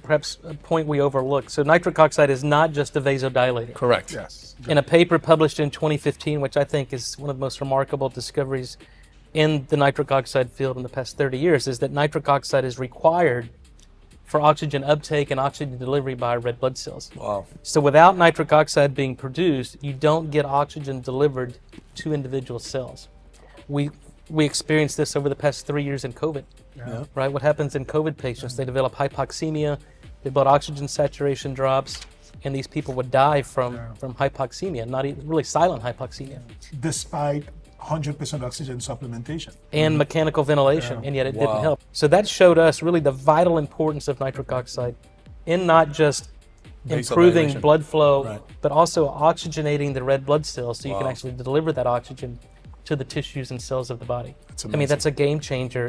Perhaps a point we overlook. So nitric oxide is not just a vasodilator. Correct. Yes. In a paper published in 2015, which I think is one of the most remarkable discoveries in the nitric oxide field in the past 30 years, is that nitric oxide is required for oxygen uptake and oxygen delivery by red blood cells. Wow. So without nitric oxide being produced, you don't get oxygen delivered to individual cells. We experienced this over the past 3 years in COVID, Yeah. right? What happens in COVID patients? They develop hypoxemia, their blood oxygen saturation drops, and these people would die from hypoxemia, not even really silent hypoxemia, Despite 100% oxygen supplementation. and mechanical ventilation, and yet it Wow. didn't help. So that showed us really the vital importance of nitric oxide in not just improving Vasodilation. blood flow, Right. but also oxygenating the red blood cells so you can Wow. actually deliver that oxygen to the tissues and cells of the body. That's I mean, amazing. that's a game changer.